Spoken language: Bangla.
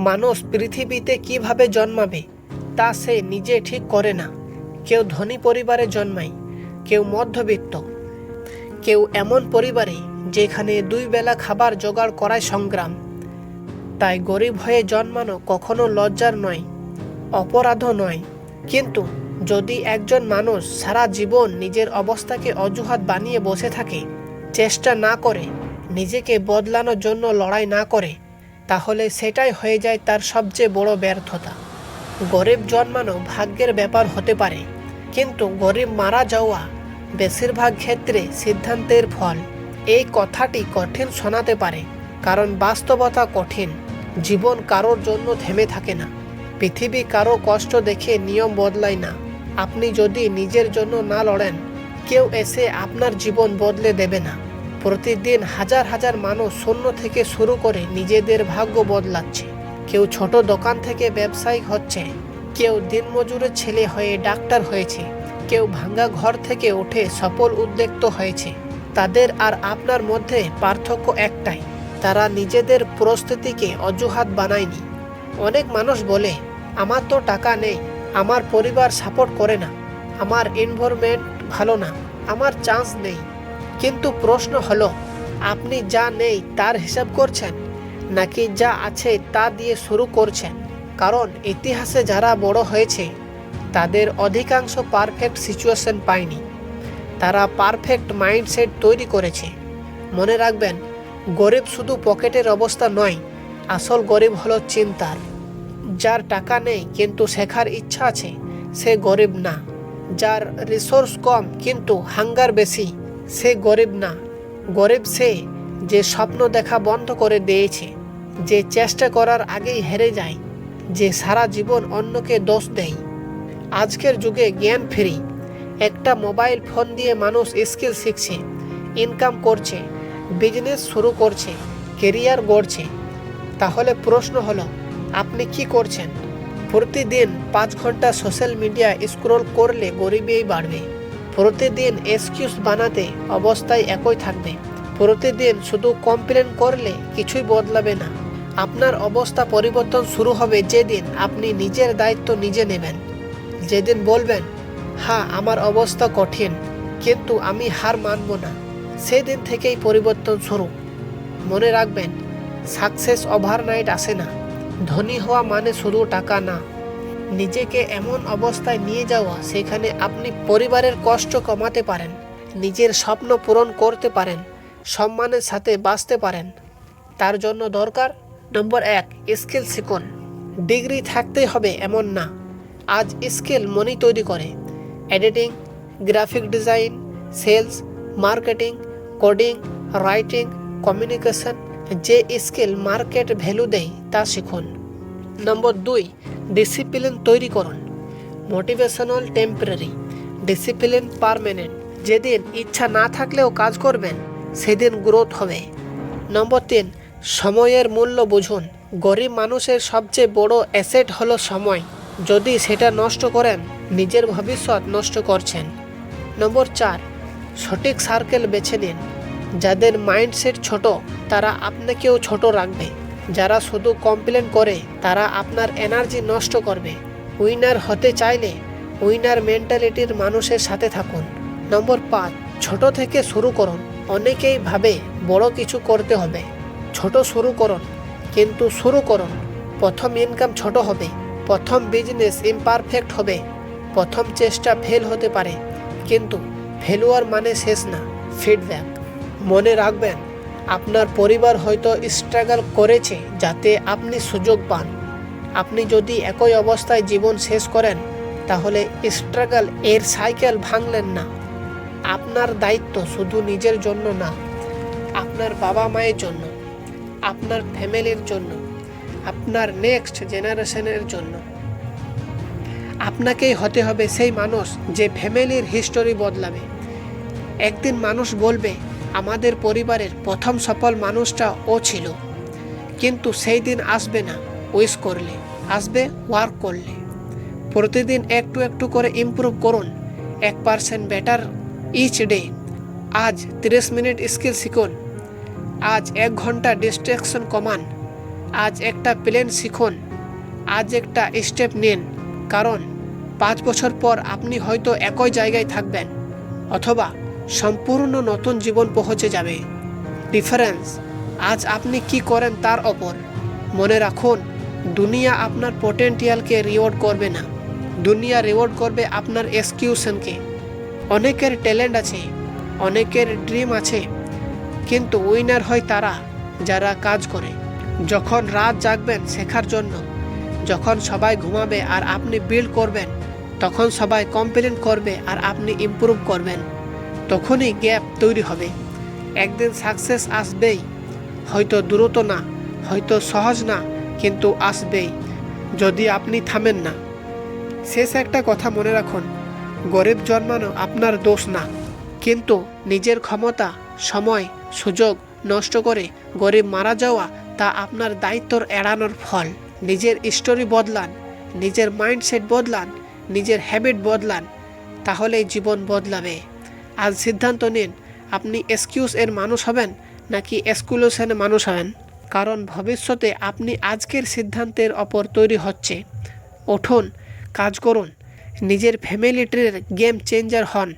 মানুষ পৃথিবীতে কিভাবে জন্মাবে তা সে নিজে ঠিক করে না। কেউ ধনী পরিবারে জন্মায়, কেউ মধ্যবিত্ত, কেউ এমন পরিবারে যেখানে 2 বেলা খাবার জোগাড় করাই সংগ্রাম। তাই গরিব হয়ে জন্মানো কখনো লজ্জার নয়, অপরাধও নয়। কিন্তু যদি একজন মানুষ সারা জীবন নিজের অবস্থাকে অজুহাত বানিয়ে বসে থাকে, চেষ্টা না করে, নিজেকে বদলানোর জন্য লড়াই না করে, তাহলে সেটাই হয়ে যায় তার সবচেয়ে বড় ব্যর্থতা। গরিব জন্মানো ভাগ্যের ব্যাপার হতে পারে, কিন্তু গরিব মারা যাওয়া বেশিরভাগ ক্ষেত্রে সিদ্ধান্তের ফল। এই কথাটি কঠিন শোনাতে পারে, কারণ বাস্তবতা কঠিন। জীবন কারোর জন্য থেমে থাকে না। পৃথিবী কারো কষ্ট দেখে নিয়ম বদলায় না। আপনি যদি নিজের জন্য না লড়েন, কেউ এসে আপনার জীবন বদলে দেবে না। প্রতিদিন হাজার হাজার মানুষ শূন্য থেকে শুরু করে নিজেদের ভাগ্য বদলাচ্ছে। কেউ ছোট দোকান থেকে ব্যবসায়িক হচ্ছে, কেউ দিনমজুরের ছেলে হয়ে ডাক্তার হয়েছে, কেউ ভাঙা ঘর থেকে উঠে সফল উদ্যোক্তা হয়েছে। তাদের আর আপনার মধ্যে পার্থক্য একটাই, তারা নিজেদের পরিস্থিতিকে অজুহাত বানায়নি। অনেক মানুষ বলে, আমার তো টাকা নেই, আমার পরিবার সাপোর্ট করে না, আমার এনভায়রনমেন্ট ভালো না, আমার চান্স নেই। কিন্তু প্রশ্ন হলো, আপনি যা নেই তার হিসাব করছেন, নাকি যা আছে তা দিয়ে শুরু করছেন? কারণ ইতিহাসে যারা বড় হয়েছে তাদের অধিকাংশ পারফেক্ট সিচুয়েশন পায়নি, তারা পারফেক্ট মাইন্ডসেট তৈরি করেছে। মনে রাখবেন, গরিব শুধু পকেটের অবস্থা নয়, আসল গরিব হলো চিন্তার। যার টাকা নেই কিন্তু শেখার ইচ্ছা আছে, সে গরিব না। যার রিসোর্স কম কিন্তু হাঙ্গার বেশি, সে গরিব না। গরিব সে যে স্বপ্ন দেখা বন্ধ করে দিয়েছে, যে চেষ্টা করার আগেই হেরে যায়, যে সারা জীবন অন্যকে দোষ দেয়। আজকের যুগে জ্ঞান ফ্রি। একটা মোবাইল ফোন দিয়ে মানুষ স্কিল শিখছে, ইনকাম করছে, বিজনেস শুরু করছে, কেরিয়ার গড়ছে। তাহলে প্রশ্ন হলো, আপনি কি করছেন? প্রতিদিন 5 ঘন্টা সোশ্যাল মিডিয়া স্ক্রল করলে গরিবেই বাড়বে। প্রতিদিন এক্সকিউজ বানাতে অবস্থায় একই থাকবে। প্রতিদিন শুধু কমপ্লেন করলে কিছুই বদলাবে না। আপনার অবস্থা পরিবর্তন শুরু হবে যেদিন আপনি নিজের দায়িত্ব নিজে নেবেন। যেদিন বলবেন, হ্যাঁ আমার অবস্থা কঠিন, কিন্তু আমি হার মানব না, সেদিন থেকেই পরিবর্তন শুরু। মনে রাখবেন, সাকসেস ওভারনাইট আসে না। ধনী হওয়া মানে শুধু টাকা না, নিজেকে এমন অবস্থায় নিয়ে যাওয়া সেখানে আপনি পরিবারের কষ্ট কমাতে পারেন, নিজের স্বপ্ন পূরণ করতে পারেন, সম্মানের সাথে বাঁচতে পারেন। তার জন্য দরকার, নম্বর 1, স্কিল শিখুন। ডিগ্রি থাকতেই হবে এমন না। আজ স্কিল মানি তৈরি করে। Editing, graphic design, sales, marketing, coding, writing, communication, যে স্কিল মার্কেট ভ্যালু দেয় তা শিখুন। নম্বর 2, ডিসিপ্লিন তৈরি করুন। Motivational temporary, discipline permanent. যেদিন ইচ্ছা না থাকলেও কাজ করবেন, সেদিন গ্রোথ হবে। নম্বর 3, সময়ের মূল্য বুঝুন। গরিব মানুষের সবচেয়ে বড় অ্যাসেট হলো সময়। যদি সেটা নষ্ট করেন, নিজের ভবিষ্যৎ নষ্ট করছেন। নম্বর 4, সঠিক সার্কেল বেছে নিন। যাদের মাইন্ডসেট ছোট, তারা আপনাকেও ছোট রাখবে। যারা শুধু কমপ্লেন করে, তারা আপনার এনার্জি নষ্ট করবে। উইনার হতে চাইলে উইনার মেন্টালিটির মানুষের সাথে থাকুন। নম্বর 5, ছোট থেকে শুরু করুন। অনেকেই ভাবে বড় কিছু করতে হবে। ছোট শুরু করুন, কিন্তু শুরু করুন। প্রথম ইনকাম ছোট হবে, প্রথম বিজনেস ইমপারফেক্ট হবে, প্রথম চেষ্টা ফেল হতে পারে, কিন্তু ফেলুয়ার মানে শেষ না, ফিডব্যাক। মনে রাখবেন, আপনার পরিবার হয়তো স্ট্রাগল করেছে যাতে আপনি সুযোগ পান। আপনি যদি একই অবস্থায় জীবন শেষ করেন, তাহলে স্ট্রাগল এর সাইকেল ভাঙলেন না। আপনার দায়িত্ব শুধু নিজের জন্য না, আপনার বাবা মায়ের জন্য, আপনার ফ্যামিলির জন্য, আপনার নেক্সট জেনারেশনের জন্য। আপনাকেই হতে হবে সেই মানুষ যে ফ্যামিলির হিস্টোরি বদলাবে। একদিন মানুষ বলবে, আমাদের পরিবারের প্রথম সফল মানুষটা ও ছিল। কিন্তু সেই দিন আসবে না উইশ করলে, আসবে ওয়ার্ক করলে। প্রতিদিন একটু একটু করে ইমপ্রুভ করুন, 1% বেটার ইচ ডে। আজ 30 মিনিট স্কিল শিখুন, আজ 1 ঘন্টা ডিস্ট্রাকশন কমান, আজ একটা প্ল্যান শিখুন, আজ একটা স্টেপ নিন, কারণ 5 বছর পর আপনি হয়তো একই জায়গায় থাকবেন, অথবা সম্পূর্ণ নতুন জীবন পৌঁছে যাবে। ডিফারেন্স আজ আপনি কি করেন তার ওপর। মনে রাখুন, দুনিয়া আপনার পটেনশিয়ালকে রিওয়ার্ড করবে না, দুনিয়া রিওয়ার্ড করবে আপনার এক্সকিউশনকে। অনেকের ট্যালেন্ট আছে, অনেকের ড্রিম আছে, কিন্তু উইনার হয় তারা যারা কাজ করে। যখন রাত জাগবেন শেখার জন্য, যখন সবাই ঘুমাবে আর আপনি বিল্ড করবেন, তখন সবাই কমপ্লেন করবে আর আপনি ইমপ্রুভ করবেন। তখনই গ্যাপ তৈরি হবে। একদিন সাকসেস আসবেই, হয়তো দ্রুত না, হয়তো সহজ না, কিন্তু আসবেই, যদি আপনি থামেন না। শেষ একটা কথা মনে রাখুন, গরিব জন্মানো আপনার দোষ না, কিন্তু নিজের ক্ষমতা, সময়, সুযোগ নষ্ট করে গরিব মারা যাওয়া তা আপনার দায়িত্বর এড়ানোর ফল। নিজের স্টোরি বদলান, নিজের মাইন্ডসেট বদলান, নিজের হ্যাবিট বদলান, তাহলেই জীবন বদলাবে। আজ সিদ্ধান্ত নিন, আপনি এক্সকিউজ এর মানুষ হবেন নাকি এক্সক্লুশনের মানুষ হবেন, কারণ ভবিষ্যতে আপনি আজকের সিদ্ধান্তের ওপর তৈরি হচ্ছে। উঠুন, কাজ করুন, নিজের ফ্যামিলি ট্রির গেম চেঞ্জার হন।